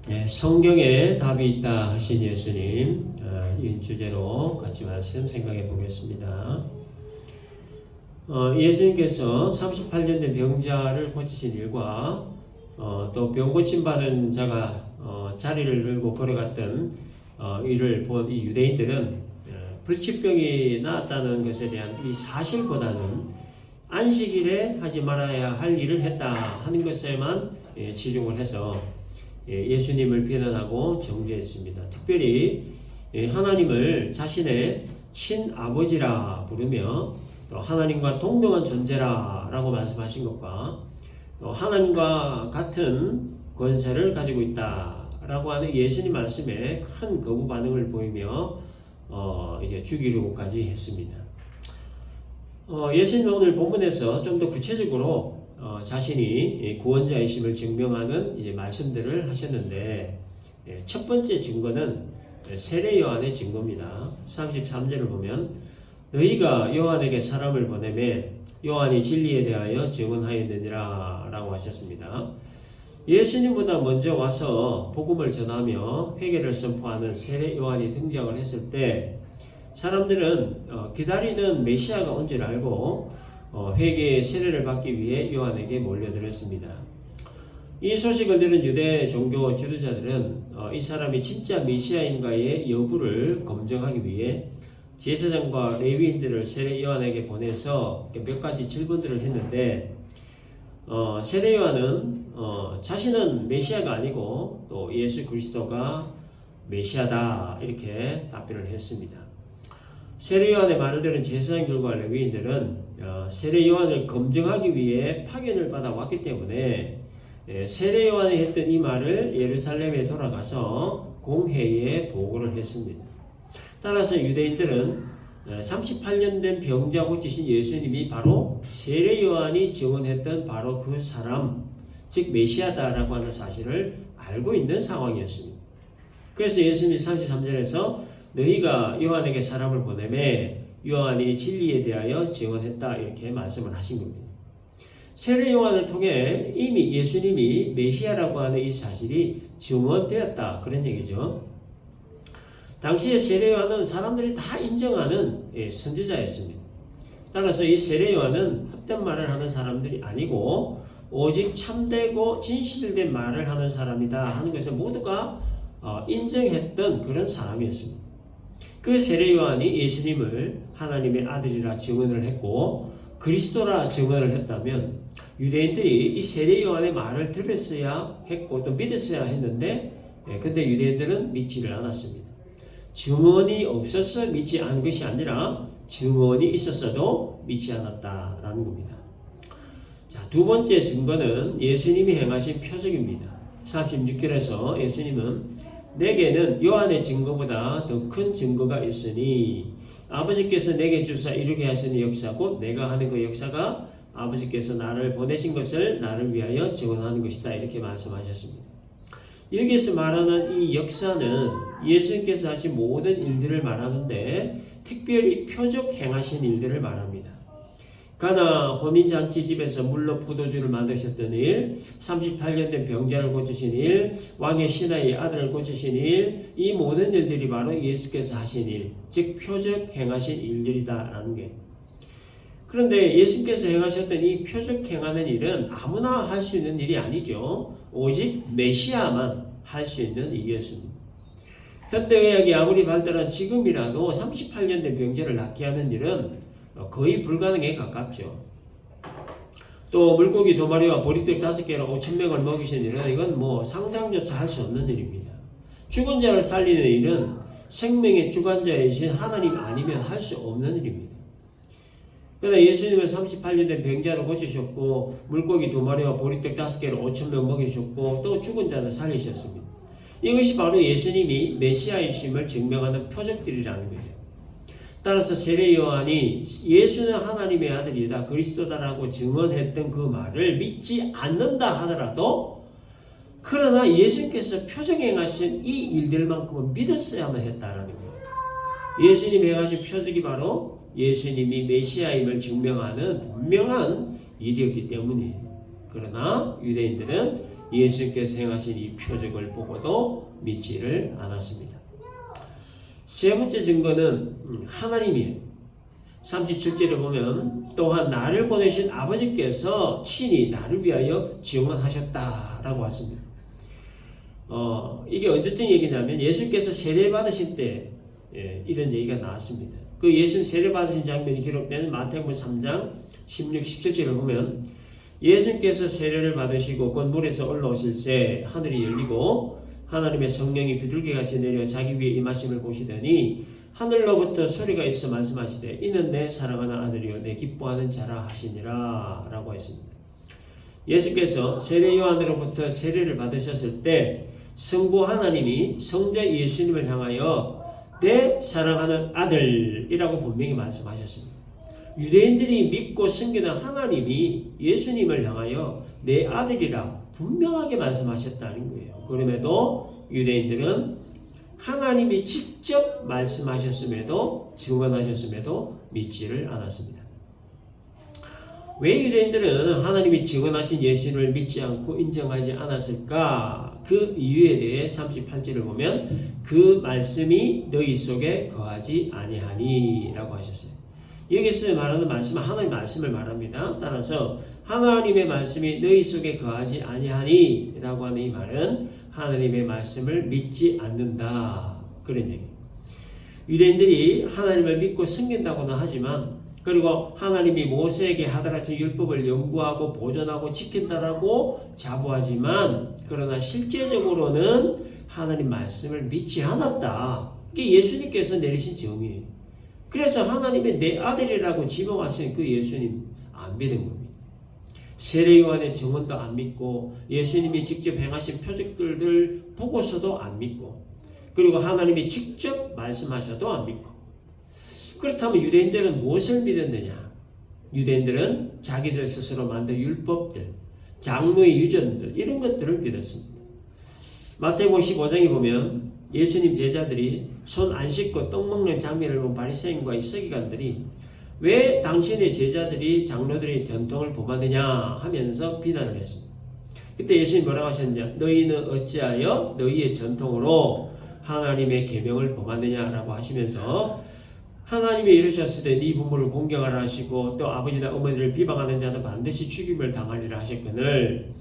네, 성경에 답이 있다 하신 예수님, 이 주제로 같이 말씀 생각해 보겠습니다. 예수님께서 38년 된 병자를 고치신 일과 또 병 고침 받은 자가 자리를 들고 걸어갔던 일을 본 이 유대인들은 불치병이 나았다는 것에 대한 이 사실보다는 안식일에 하지 말아야 할 일을 했다 하는 것에만 치중을 해서 예수님을 비난하고 정죄했습니다. 특별히 하나님을 자신의 친아버지라 부르며 또 하나님과 동등한 존재라 라고 말씀하신 것과 또 하나님과 같은 권세를 가지고 있다 라고 하는 예수님 말씀에 큰 거부 반응을 보이며 이제 죽이려고까지 했습니다. 예수님 오늘 본문에서 좀 더 구체적으로 자신이 구원자이심을 증명하는 이제 말씀들을 하셨는데, 첫 번째 증거는 세례 요한의 증거입니다. 33절을 보면 너희가 요한에게 사람을 보내매 요한이 진리에 대하여 증언하였느니라 라고 하셨습니다. 예수님보다 먼저 와서 복음을 전하며 회개를 선포하는 세례 요한이 등장을 했을 때 사람들은 기다리던 메시아가 온 줄 알고 회개의 세례를 받기 위해 요한에게 몰려들었습니다. 이 소식을 들은 유대 종교 지도자들은 이 사람이 진짜 메시아인가의 여부를 검증하기 위해 제사장과 레위인들을 세례 요한에게 보내서 몇 가지 질문들을 했는데, 세례 요한은 자신은 메시아가 아니고 또 예수 그리스도가 메시아다 이렇게 답변을 했습니다. 세례 요한의 말을 들은 제사장들과 레위인들은 세례 요한을 검증하기 위해 파견을 받아 왔기 때문에 세례 요한이 했던 이 말을 예루살렘에 돌아가서 공회에 보고를 했습니다. 따라서 유대인들은 38년 된 병자 고치신 예수님이 바로 세례 요한이 증언했던 바로 그 사람, 즉 메시아다라고 하는 사실을 알고 있는 상황이었습니다. 그래서 예수님이 33절에서 너희가 요한에게 사람을 보내매 요한이 진리에 대하여 증언했다 이렇게 말씀을 하신 겁니다. 세례 요한을 통해 이미 예수님이 메시아라고 하는 이 사실이 증언되었다 그런 얘기죠. 당시에 세례 요한은 사람들이 다 인정하는 선지자였습니다. 따라서 이 세례 요한은 헛된 말을 하는 사람들이 아니고 오직 참되고 진실된 말을 하는 사람이다 하는 것을 모두가 인정했던 그런 사람이었습니다. 그 세례 요한이 예수님을 하나님의 아들이라 증언을 했고 그리스도라 증언을 했다면 유대인들이 이 세례 요한의 말을 들었어야 했고 또 믿었어야 했는데, 근데 유대인들은 믿지를 않았습니다. 증언이 없어서 믿지 않은 것이 아니라 증언이 있었어도 믿지 않았다라는 겁니다. 자, 두 번째 증거는 예수님이 행하신 표적입니다. 36절에서 예수님은 내게는 요한의 증거보다 더 큰 증거가 있으니 아버지께서 내게 주사 이루게 하시는 역사 곧 내가 하는 그 역사가 아버지께서 나를 보내신 것을 나를 위하여 증언하는 것이다 이렇게 말씀하셨습니다. 여기서 말하는 이 역사는 예수님께서 하신 모든 일들을 말하는데 특별히 표적 행하신 일들을 말합니다. 가나 혼인잔치집에서 물로 포도주를 만드셨던 일, 38년 된 병자를 고치신 일, 왕의 신하의 아들을 고치신 일, 이 모든 일들이 바로 예수께서 하신 일, 즉 표적 행하신 일들이다라는 게. 그런데 예수께서 행하셨던 이 표적 행하는 일은 아무나 할 수 있는 일이 아니죠. 오직 메시아만 할 수 있는 일이었습니다. 현대의학이 아무리 발달한 지금이라도 38년 된 병자를 낫게 하는 일은 거의 불가능에 가깝죠. 또 물고기 2마리와 보리떡 5개로 5,000명을 먹이신 일은 이건 뭐 상상조차 할 수 없는 일입니다. 죽은 자를 살리는 일은 생명의 주관자이신 하나님 아니면 할 수 없는 일입니다. 그러나 예수님은 38년 된 병자를 고치셨고 물고기 2마리와 보리떡 5개로 5,000명 먹이셨고 또 죽은 자를 살리셨습니다. 이것이 바로 예수님이 메시아이심을 증명하는 표적들이라는 거죠. 따라서 세례 요한이 예수는 하나님의 아들이다 그리스도다라고 증언했던 그 말을 믿지 않는다 하더라도 그러나 예수님께서 표적 행하신 이 일들만큼은 믿었어야만 했다라는 거예요. 예수님이 행하신 표적이 바로 예수님이 메시아임을 증명하는 분명한 일이었기 때문이에요. 그러나 유대인들은 예수님께서 행하신 이 표적을 보고도 믿지를 않았습니다. 세 번째 증거는 하나님이에요. 37절에 보면 또한 나를 보내신 아버지께서 친히 나를 위하여 증언하셨다라고 왔습니다. 이게 언제쯤 얘기냐면 예수께서 세례 받으신 때 이런 얘기가 나왔습니다. 그 예수님 세례 받으신 장면이 기록되는 마태복음 3장 16, 17절을 보면 예수님께서 세례를 받으시고 곧 물에서 올라오실새 하늘이 열리고 하나님의 성령이 비둘기같이 내려 자기 위에 임하심을 보시더니 하늘로부터 소리가 있어 말씀하시되 이는 내 사랑하는 아들이요 내 기뻐하는 자라 하시니라 라고 했습니다. 예수께서 세례 요한으로부터 세례를 받으셨을 때 성부 하나님이 성자 예수님을 향하여 내 사랑하는 아들이라고 분명히 말씀하셨습니다. 유대인들이 믿고 섬기는 하나님이 예수님을 향하여 내 아들이라 분명하게 말씀하셨다는 거예요. 그럼에도 유대인들은 하나님이 직접 말씀하셨음에도 증언하셨음에도 믿지를 않았습니다. 왜 유대인들은 하나님이 증언하신 예수님을 믿지 않고 인정하지 않았을까? 그 이유에 대해 38절을 보면 그 말씀이 너희 속에 거하지 아니하니 라고 하셨어요. 여기서 말하는 말씀은 하나님의 말씀을 말합니다. 따라서 하나님의 말씀이 너희 속에 거하지 아니하니 라고 하는 이 말은 하나님의 말씀을 믿지 않는다 그런 얘기예요. 유대인들이 하나님을 믿고 섬긴다고는 하지만 그리고 하나님이 모세에게 하다라신 율법을 연구하고 보존하고 지킨다라고 자부하지만 그러나 실제적으로는 하나님 말씀을 믿지 않았다. 이게 예수님께서 내리신 정의예요. 그래서 하나님의 내 아들이라고 지명하신 그 예수님 안 믿은 겁니다. 세례 요한의 증언도 안 믿고 예수님이 직접 행하신 표적들을 보고서도 안 믿고 그리고 하나님이 직접 말씀하셔도 안 믿고 그렇다면 유대인들은 무엇을 믿었느냐? 유대인들은 자기들 스스로 만든 율법들, 장로의 유전들 이런 것들을 믿었습니다. 마태복음 15장에 보면 예수님 제자들이 손 안 씻고 떡 먹는 장면을 본 바리새인과 서기관들이 왜 당신의 제자들이 장로들의 전통을 범하느냐 하면서 비난을 했습니다. 그때 예수님이 뭐라고 하셨느냐? 너희는 어찌하여 너희의 전통으로 하나님의 계명을 범하느냐라고 하시면서 하나님이 이르셨을 때 네 부모를 공경하라 하시고 또 아버지나 어머니를 비방하는 자는 반드시 죽임을 당하리라 하셨거늘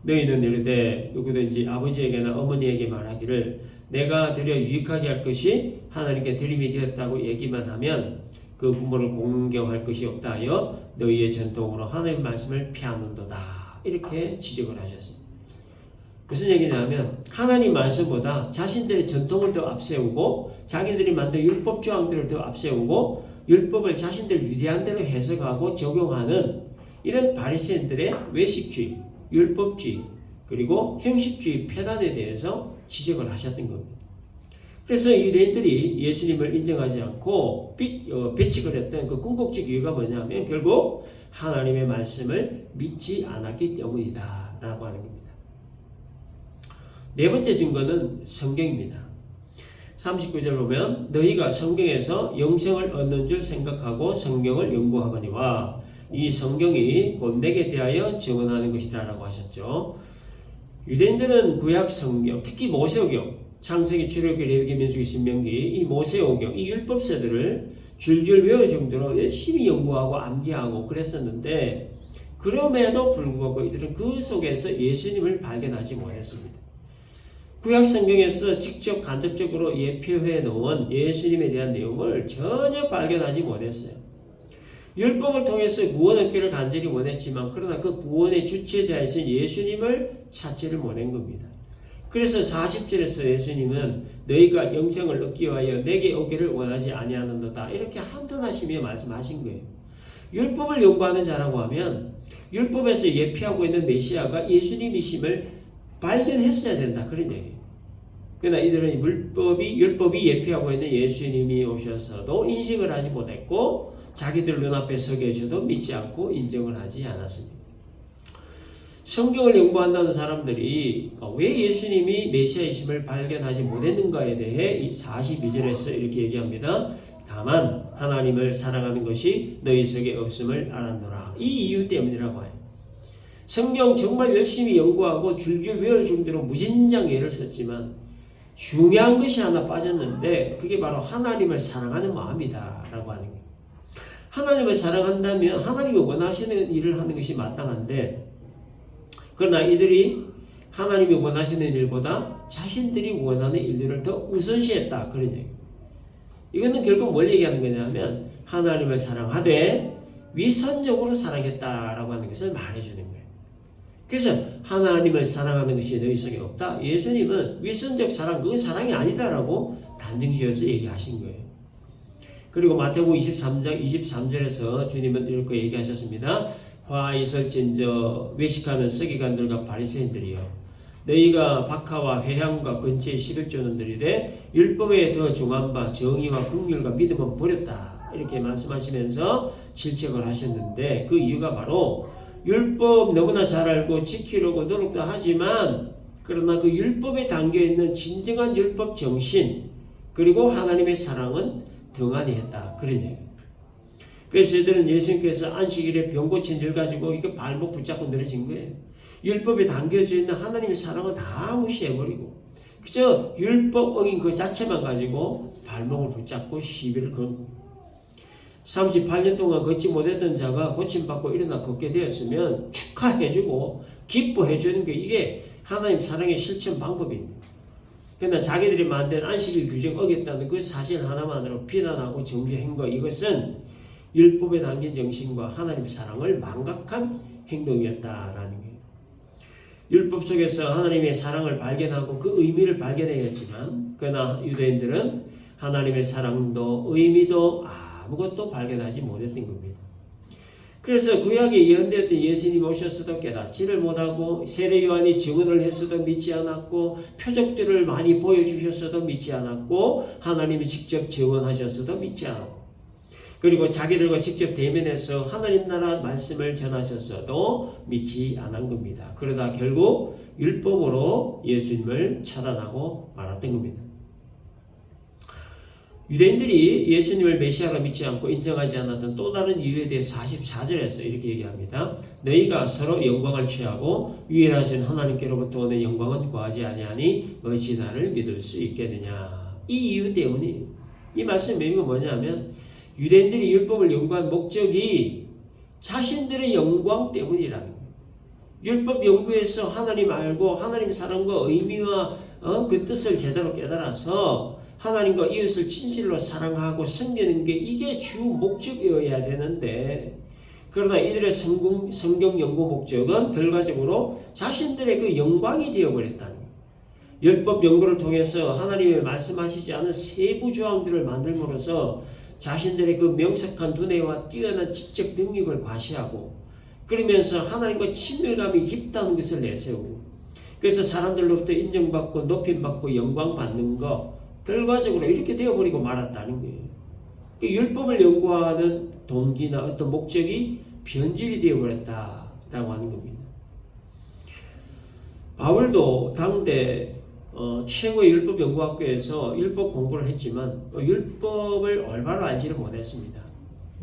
너희는 이르되 누구든지 아버지에게나 어머니에게 말하기를 내가 드려 유익하게 할 것이 하나님께 드림이 되었다고 얘기만 하면 그 부모를 공경할 것이 없다 하여 너희의 전통으로 하나님의 말씀을 피하는도다 이렇게 지적을 하셨습니다. 무슨 얘기냐면 하나님 말씀보다 자신들의 전통을 더 앞세우고 자기들이 만든 율법 조항들을 더 앞세우고 율법을 자신들 유리한 대로 해석하고 적용하는 이런 바리새인들의 외식주의, 율법주의 그리고 형식주의 폐단에 대해서 지적을 하셨던 겁니다. 그래서 유대인들이 예수님을 인정하지 않고 배척을 했던 그 궁극적 이유가 뭐냐면 결국 하나님의 말씀을 믿지 않았기 때문이다 라고 하는 겁니다. 네 번째 증거는 성경입니다. 39절 보면 너희가 성경에서 영생을 얻는 줄 생각하고 성경을 연구하거니와 이 성경이 곧 내게 대하여 증언하는 것이다 라고 하셨죠. 유대인들은 구약 성경 특히 모세오경 창세기 출애굽기 레위기 민수기 신명기 이 모세오경 이 율법서들을 줄줄 외울 정도로 열심히 연구하고 암기하고 그랬었는데 그럼에도 불구하고 이들은 그 속에서 예수님을 발견하지 못했습니다. 구약 성경에서 직접 간접적으로 예표해 놓은 예수님에 대한 내용을 전혀 발견하지 못했어요. 율법을 통해서 구원 얻기를 간절히 원했지만 그러나 그 구원의 주체자이신 예수님을 찾지를 못한 겁니다. 그래서 40절에서 예수님은 너희가 영생을 얻기 위하여 내게 오기를 원하지 아니하는도다 이렇게 한탄하시며 말씀하신 거예요. 율법을 연구하는 자라고 하면 율법에서 예표하고 있는 메시아가 예수님이심을 발견했어야 된다 그런 얘기예요. 그러나 이들은 율법이 예표하고 있는 예수님이 오셔서도 인식을 하지 못했고 자기들 눈앞에 서 계셔도 믿지 않고 인정을 하지 않았습니다. 성경을 연구한다는 사람들이 왜 예수님이 메시아이심을 발견하지 못했는가에 대해 42절에서 이렇게 얘기합니다. 다만 하나님을 사랑하는 것이 너희 속에 없음을 알았노라. 이 이유 때문이라고 해요. 성경 정말 열심히 연구하고 줄줄 외울 정도로 무진장 애를 썼지만 중요한 것이 하나 빠졌는데 그게 바로 하나님을 사랑하는 마음이다 라고 하는 거예요. 하나님을 사랑한다면 하나님이 원하시는 일을 하는 것이 마땅한데, 그러나 이들이 하나님이 원하시는 일보다 자신들이 원하는 일들을 더 우선시했다, 그런 얘기예요. 이거는 결국 뭘 얘기하는 거냐면 하나님을 사랑하되 위선적으로 사랑했다라고 하는 것을 말해주는 거예요. 그래서 하나님을 사랑하는 것이 너희 속에 없다. 예수님은 위선적 사랑, 그건 사랑이 아니다라고 단정지어서 얘기하신 거예요. 그리고 마태복음 23장 23절에서 주님은 이렇게 얘기하셨습니다. 화 있을진저 외식하는 서기관들과 바리새인들이여, 너희가 박하와 회향과 근처의 11조는 들이되 율법에 더 중한 바 정의와 긍휼과 믿음은 버렸다, 이렇게 말씀하시면서 질책을 하셨는데, 그 이유가 바로 율법 너무나 잘 알고 지키려고 노력도 하지만 그러나 그 율법에 담겨있는 진정한 율법 정신 그리고 하나님의 사랑은 등한히 했다, 그런 얘기예요. 그래서 이들은 예수님께서 안식일에 병 고친 일 가지고 이거 발목 붙잡고 늘어진 거예요. 율법에 담겨져 있는 하나님의 사랑은 다 무시해버리고 그저 율법 어긴 그 자체만 가지고 발목을 붙잡고 시비를 건 거예요. 38년 동안 걷지 못했던 자가 고침받고 일어나 걷게 되었으면 축하해주고 기뻐해주는 게 이게 하나님 사랑의 실천 방법입니다. 그러나 자기들이 만든 안식일 규정 어겼다는 그 사실 하나만으로 비난하고 정죄한 것, 이것은 율법에 담긴 정신과 하나님 사랑을 망각한 행동이었다라는 거예요. 율법 속에서 하나님의 사랑을 발견하고 그 의미를 발견해야 했지만 그러나 유대인들은 하나님의 사랑도 의미도 아무것도 발견하지 못했던 겁니다. 그래서 구약에 예언되었던 예수님이 오셨어도 깨닫지를 못하고 세례 요한이 증언을 했어도 믿지 않았고 표적들을 많이 보여주셨어도 믿지 않았고 하나님이 직접 증언하셨어도 믿지 않았고 그리고 자기들과 직접 대면해서 하나님 나라 말씀을 전하셨어도 믿지 않은 겁니다. 그러다 결국 율법으로 예수님을 차단하고 말았던 겁니다. 유대인들이 예수님을 메시아로 믿지 않고 인정하지 않았던 또 다른 이유에 대해 44절에서 이렇게 얘기합니다. 너희가 서로 영광을 취하고 유일하신 하나님께로부터 오는 영광은 구하지 아니하니 어찌 나를 믿을 수 있겠느냐. 이 이유 때문에 이 말씀의 의미가 뭐냐면 유대인들이 율법을 연구한 목적이 자신들의 영광 때문이라는 거예요. 율법 연구에서 하나님 알고 하나님 사랑과 의미와 그 뜻을 제대로 깨달아서 하나님과 이웃을 진실로 사랑하고 섬기는 게 이게 주 목적이어야 되는데, 그러나 이들의 성경 연구 목적은 결과적으로 자신들의 그 영광이 되어버렸다는 거예요. 율법 연구를 통해서 하나님의 말씀하시지 않은 세부 조항들을 만들므로써 자신들의 그 명석한 두뇌와 뛰어난 지적 능력을 과시하고 그러면서 하나님과 친밀감이 깊다는 것을 내세우고 그래서 사람들로부터 인정받고 높임받고 영광받는 것, 결과적으로 이렇게 되어버리고 말았다는 거예요. 그 율법을 연구하는 동기나 어떤 목적이 변질이 되어버렸다라고 하는 겁니다. 바울도 당대 최고의 율법연구학교에서 율법 공부를 했지만 율법을 올바로 알지를 못했습니다.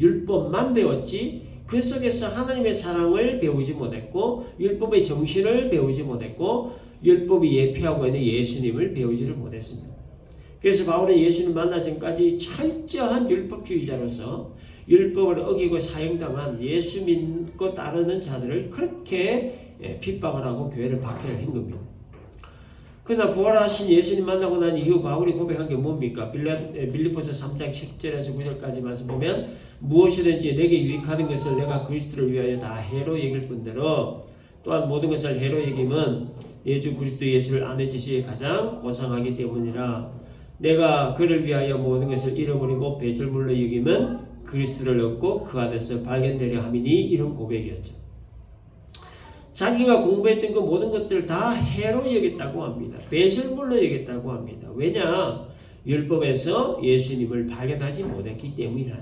율법만 배웠지 그 속에서 하나님의 사랑을 배우지 못했고 율법의 정신을 배우지 못했고 율법이 예표하고 있는 예수님을 배우지를 못했습니다. 그래서 바울은 예수님 만나 전까지 철저한 율법주의자로서 율법을 어기고 사형당한 예수 믿고 따르는 자들을 그렇게 핍박을 하고 교회를 박해를 한 겁니다. 그러나 부활하신 예수님 만나고 난 이후 바울이 고백한 게 뭡니까? 빌립보서 3장 7절에서 9절까지 말씀 보면 무엇이든지 내게 유익하는 것을 내가 그리스도를 위하여 다 해로 여길 뿐더러 또한 모든 것을 해로 여김은 내 주 그리스도 예수를 아는 지식이 가장 고상하기 때문이라. 내가 그를 위하여 모든 것을 잃어버리고 배설물로 여김은 그리스도를 얻고 그 안에서 발견되려 함이니, 이런 고백이었죠. 자기가 공부했던 그 모든 것들을 다 해로 여겼다고 합니다. 배설물로 여겼다고 합니다. 왜냐? 율법에서 예수님을 발견하지 못했기 때문이라.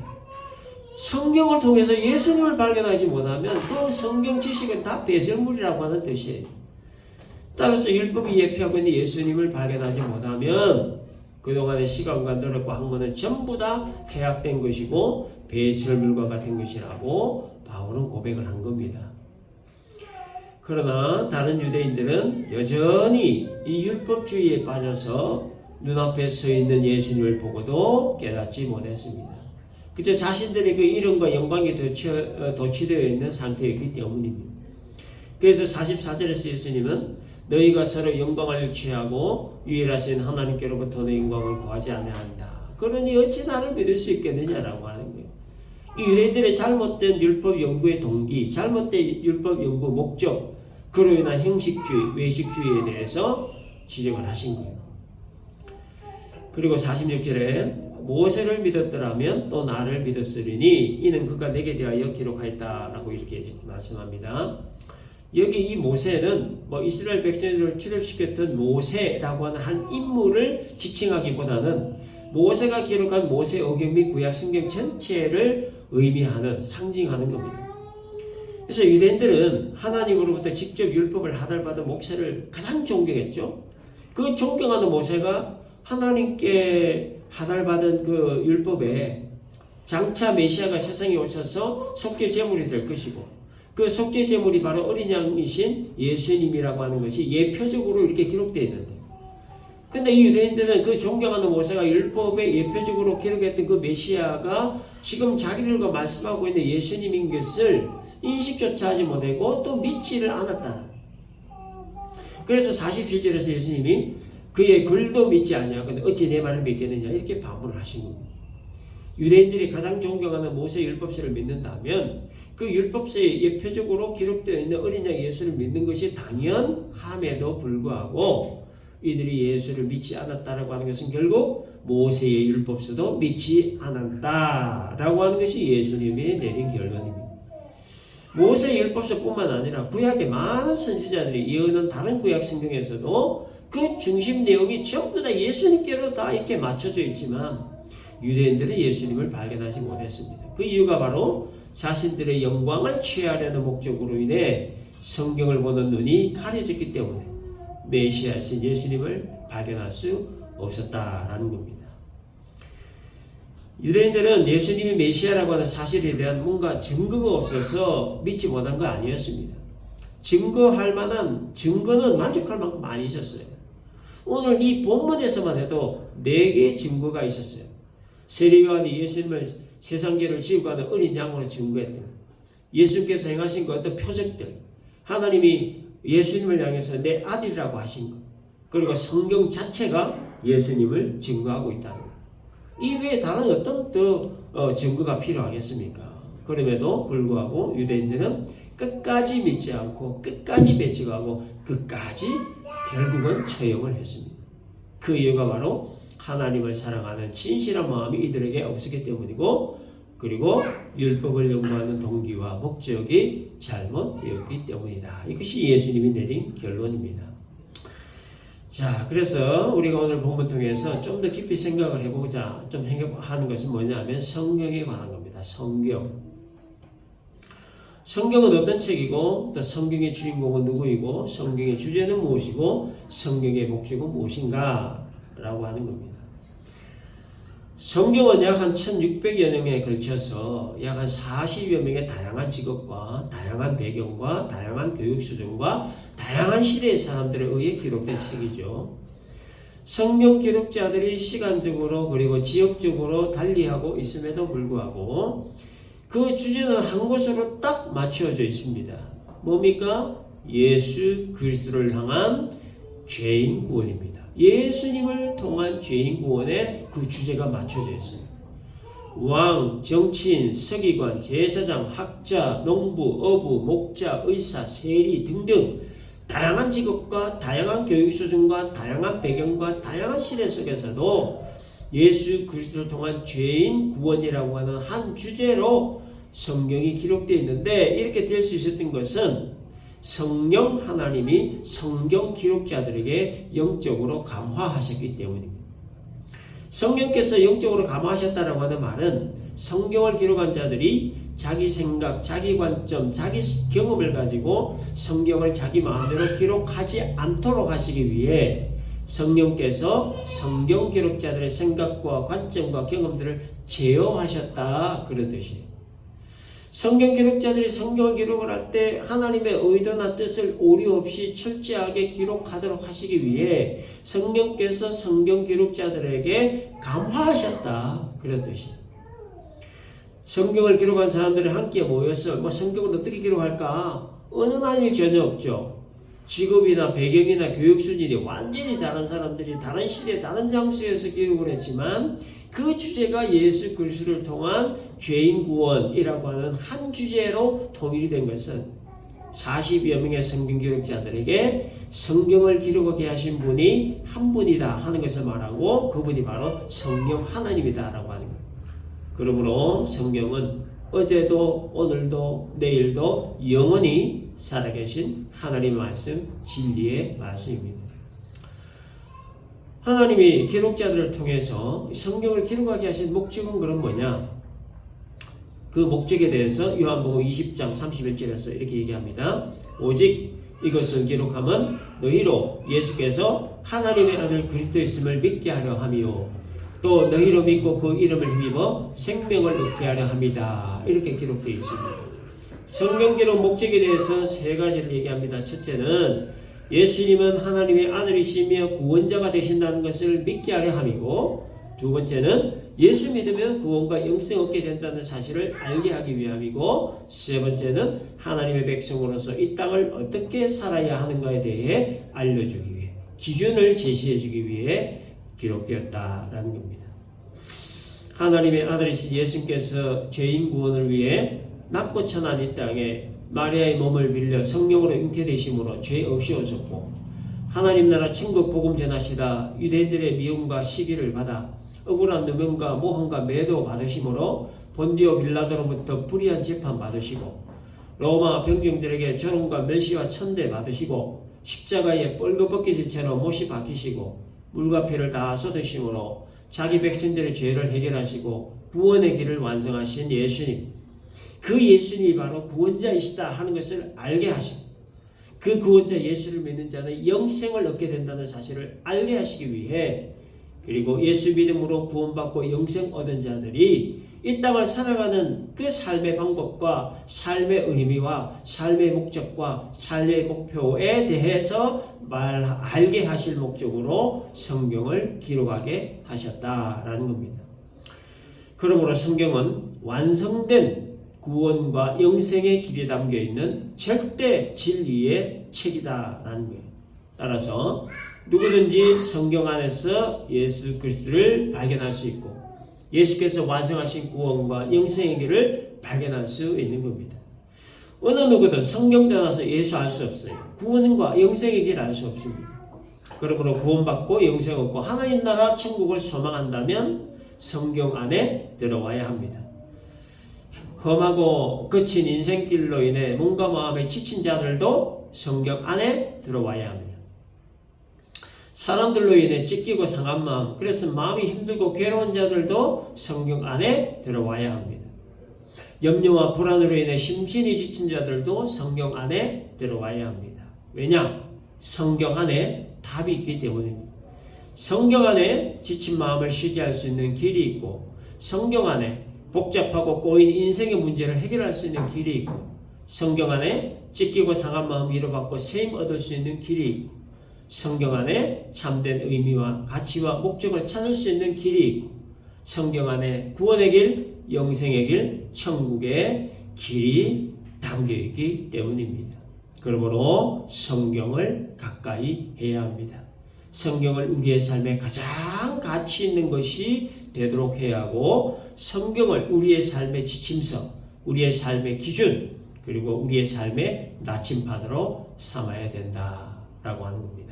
성경을 통해서 예수님을 발견하지 못하면 그 성경 지식은 다 배설물이라고 하는 뜻이에요. 따라서 율법이 예표하고 있는 예수님을 발견하지 못하면 그동안의 시간과 노력과 학문은 전부 다 해약된 것이고 배설물과 같은 것이라고 바울은 고백을 한 겁니다. 그러나 다른 유대인들은 여전히 이 율법주의에 빠져서 눈앞에 서 있는 예수님을 보고도 깨닫지 못했습니다. 그저 자신들의 그 이름과 영광에 도취되어 있는 상태였기 때문입니다. 그래서 44절에서 예수님은 너희가 서로 영광을 취하고 유일하신 하나님께로부터는 영광을 구하지 아니한다. 그러니 어찌 나를 믿을 수 있겠느냐라고 하는 거예요. 이 유대인들의 잘못된 율법 연구의 동기, 잘못된 율법 연구 목적, 그로 인한 형식주의, 외식주의에 대해서 지적을 하신 거예요. 그리고 46절에 모세를 믿었더라면 또 나를 믿었으리니 이는 그가 내게 대하여 기록하였다라고 이렇게 말씀합니다. 여기 이 모세는 이스라엘 백성들을 출애굽시켰던 모세라고 하는 한 인물을 지칭하기보다는 모세가 기록한 모세 오경 및 구약 성경 전체를 의미하는, 상징하는 겁니다. 그래서 유대인들은 하나님으로부터 직접 율법을 하달받은 모세를 가장 존경했죠. 그 존경하는 모세가 하나님께 하달받은 그 율법에 장차 메시아가 세상에 오셔서 속죄 제물이 될 것이고, 그 속죄 제물이 바로 어린 양이신 예수님이라고 하는 것이 예표적으로 이렇게 기록되어 있는데, 근데 이 유대인들은 그 존경하는 모세가 율법에 예표적으로 기록했던 그 메시아가 지금 자기들과 말씀하고 있는 예수님인 것을 인식조차 하지 못하고 또 믿지를 않았다는. 그래서 47절에서 예수님이 그의 글도 믿지 아니하거든 어찌 내 말을 믿겠느냐 이렇게 반문을 하신 겁니다. 유대인들이 가장 존경하는 모세 율법서를 믿는다면 그 율법서에 예표적으로 기록되어 있는 어린 양 예수를 믿는 것이 당연함에도 불구하고 이들이 예수를 믿지 않았다라고 하는 것은 결국 모세의 율법서도 믿지 않았다라고 하는 것이 예수님이 내린 결론입니다. 모세의 율법서뿐만 아니라 구약의 많은 선지자들이 예언한 다른 구약 성경에서도 그 중심 내용이 전부 다 예수님께로 다 이렇게 맞춰져 있지만 유대인들은 예수님을 발견하지 못했습니다. 그 이유가 바로 자신들의 영광을 취하려는 목적으로 인해 성경을 보는 눈이 가려졌기 때문에 메시아신 예수님을 발견할 수 없었다라는 겁니다. 유대인들은 예수님이 메시아라고 하는 사실에 대한 뭔가 증거가 없어서 믿지 못한 거 아니었습니다. 증거할 만한 증거는 만족할 만큼 많이 있었어요. 오늘 이 본문에서만 해도 4개의 증거가 있었어요. 세례요한이 예수님을 세상죄를 지우고 가는 어린 양으로 증거했던 것, 예수님께서 행하신 그 어떤 표적들, 하나님이 예수님을 향해서 내 아들이라고 하신 것, 그리고 성경 자체가 예수님을 증거하고 있다는 것. 이 외에 다른 어떤 더 증거가 필요하겠습니까? 그럼에도 불구하고 유대인들은 끝까지 믿지 않고 끝까지 배척하고 끝까지 결국은 처형을 했습니다. 그 이유가 바로 하나님을 사랑하는 진실한 마음이 이들에게 없었기 때문이고, 그리고 율법을 연구하는 동기와 목적이 잘못되었기 때문이다. 이것이 예수님이 내린 결론입니다. 자, 그래서 우리가 오늘 본문 통해서 좀 더 깊이 생각을 해보자 좀 하는 것은 뭐냐면 성경에 관한 겁니다. 성경은 어떤 책이고, 또 성경의 주인공은 누구이고, 성경의 주제는 무엇이고, 성경의 목적은 무엇인가 라고 하는 겁니다. 성경은 약 한 1600여 년에 걸쳐서 약 한 40여 명의 다양한 직업과 다양한 배경과 다양한 교육 수준과 다양한 시대의 사람들에 의해 기록된 책이죠. 성경 기록자들이 시간적으로 그리고 지역적으로 달리하고 있음에도 불구하고 그 주제는 한 곳으로 딱 맞추어져 있습니다. 뭡니까? 예수 그리스도를 향한 죄인 구원입니다. 예수님을 통한 죄인 구원에 그 주제가 맞춰져 있습니다. 왕, 정치인, 서기관, 제사장, 학자, 농부, 어부, 목자, 의사, 세리 등등 다양한 직업과 다양한 교육 수준과 다양한 배경과 다양한 시대 속에서도 예수 그리스도를 통한 죄인 구원이라고 하는 한 주제로 성경이 기록되어 있는데, 이렇게 될 수 있었던 것은 성령 하나님이 성경 기록자들에게 영적으로 감화하셨기 때문입니다. 성령께서 영적으로 감화하셨다라고 하는 말은 성경을 기록한 자들이 자기 생각, 자기 관점, 자기 경험을 가지고 성경을 자기 마음대로 기록하지 않도록 하시기 위해 성령께서 성경 기록자들의 생각과 관점과 경험들을 제어하셨다, 그런 뜻이에요. 성경 기록자들이 성경을 기록을 할 때 하나님의 의도나 뜻을 오류 없이 철저하게 기록하도록 하시기 위해 성령께서 성경 기록자들에게 감화하셨다. 그런 뜻이에요. 성경을 기록한 사람들이 함께 모여서 성경을 어떻게 기록할까? 어느 날이 전혀 없죠. 직업이나 배경이나 교육 수준이 완전히 다른 사람들이 다른 시대, 다른 장소에서 기록을 했지만 그 주제가 예수 그리스도를 통한 죄인 구원이라고 하는 한 주제로 통일이 된 것은 40여 명의 성경 기록자들에게 성경을 기록하게 하신 분이 한 분이다 하는 것을 말하고 그분이 바로 성령 하나님이다 라고 하는 거예요. 그러므로 성경은 어제도 오늘도 내일도 영원히 살아계신 하나님의 말씀, 진리의 말씀입니다. 하나님이 기록자들을 통해서 성경을 기록하게 하신 목적은 그런 뭐냐? 그 목적에 대해서 요한복음 20장 31절에서 이렇게 얘기합니다. 오직 이것을 기록함은 너희로 예수께서 하나님의 아들 그리스도였음을 믿게 하려 함이요 또 너희로 믿고 그 이름을 힘입어 생명을 얻게 하려 함이다. 이렇게 기록되어 있습니다. 성경 기록 목적에 대해서 세 가지를 얘기합니다. 첫째는 예수님은 하나님의 아들이시며 구원자가 되신다는 것을 믿게 하려 함이고, 두 번째는 예수 믿으면 구원과 영생 얻게 된다는 사실을 알게 하기 위함이고, 세 번째는 하나님의 백성으로서 이 땅을 어떻게 살아야 하는가에 대해 알려주기 위해, 기준을 제시해주기 위해 기록되었다라는 겁니다. 하나님의 아들이신 예수님께서 죄인 구원을 위해 낮고 천한 이 땅에 마리아의 몸을 빌려 성령으로 잉태되심으로 죄 없이 오셨고, 하나님 나라 천국 복음 전하시다 유대인들의 미움과 시기를 받아 억울한 누명과 모함과 매도 받으심으로 본디오 빌라도로부터 불의한 재판 받으시고, 로마 병정들에게 조롱과 멸시와 천대 받으시고, 십자가에 뻘거벗겨진 채로 못이 박히시고 물과 피를 다 쏟으심으로 자기 백성들의 죄를 해결하시고 구원의 길을 완성하신 예수님, 그 예수님이 바로 구원자이시다 하는 것을 알게 하시고, 그 구원자 예수를 믿는 자는 영생을 얻게 된다는 사실을 알게 하시기 위해, 그리고 예수 믿음으로 구원받고 영생 얻은 자들이 이 땅을 살아가는 그 삶의 방법과 삶의 의미와 삶의 목적과 삶의 목표에 대해서 알게 하실 목적으로 성경을 기록하게 하셨다라는 겁니다. 그러므로 성경은 완성된 구원과 영생의 길이 담겨있는 절대 진리의 책이다라는 거예요. 따라서 누구든지 성경 안에서 예수 그리스도를 발견할 수 있고 예수께서 완성하신 구원과 영생의 길을 발견할 수 있는 겁니다. 어느 누구든 성경 떠나서 예수 알 수 없어요. 구원과 영생의 길을 알 수 없습니다. 그러므로 구원받고 영생 얻고 하나님 나라 천국을 소망한다면 성경 안에 들어와야 합니다. 험하고 거친 인생길로 인해 몸과 마음에 지친 자들도 성경 안에 들어와야 합니다. 사람들로 인해 찢기고 상한 마음, 그래서 마음이 힘들고 괴로운 자들도 성경 안에 들어와야 합니다. 염려와 불안으로 인해 심신이 지친 자들도 성경 안에 들어와야 합니다. 왜냐? 성경 안에 답이 있기 때문입니다. 성경 안에 지친 마음을 쉬게 할 수 있는 길이 있고, 성경 안에 복잡하고 꼬인 인생의 문제를 해결할 수 있는 길이 있고, 성경 안에 찢기고 상한 마음 위로받고 세임 얻을 수 있는 길이 있고, 성경 안에 참된 의미와 가치와 목적을 찾을 수 있는 길이 있고, 성경 안에 구원의 길, 영생의 길, 천국의 길이 담겨있기 때문입니다. 그러므로 성경을 가까이 해야 합니다. 성경을 우리의 삶에 가장 가치 있는 것이 되도록 해야 하고, 성경을 우리의 삶의 지침서, 우리의 삶의 기준, 그리고 우리의 삶의 나침판으로 삼아야 된다라고 하는 겁니다.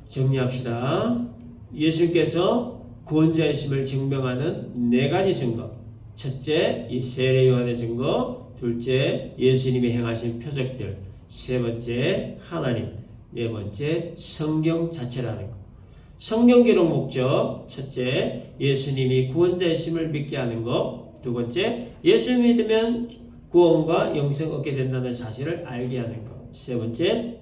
정리합시다. 예수님께서 구원자이심을 증명하는 네 가지 증거. 첫째, 이 세례 요한의 증거. 둘째, 예수님이 행하신 표적들. 세 번째, 하나님. 네 번째, 성경 자체라는 것. 성경 기록 목적. 첫째, 예수님이 구원자이심을 믿게 하는 것. 두 번째, 예수 믿으면 구원과 영생 얻게 된다는 사실을 알게 하는 것. 세 번째,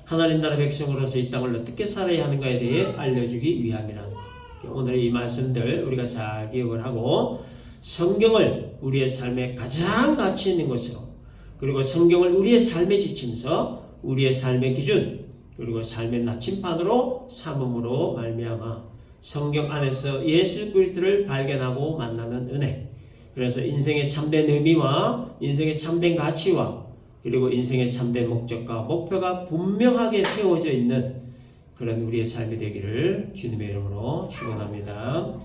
하나님 나라 백성으로서 이 땅을 어떻게 살아야 하는가에 대해 알려주기 위함이라는 것. 오늘의 이 말씀들 우리가 잘 기억을 하고 성경을 우리의 삶에 가장 가치 있는 것으로, 그리고 성경을 우리의 삶의 지침서, 우리의 삶의 기준, 그리고 삶의 나침반으로 삼음으로 말미암아 성경 안에서 예수 그리스도를 발견하고 만나는 은혜. 그래서 인생의 참된 의미와 인생의 참된 가치와 그리고 인생의 참된 목적과 목표가 분명하게 세워져 있는 그런 우리의 삶이 되기를 주님의 이름으로 축원합니다.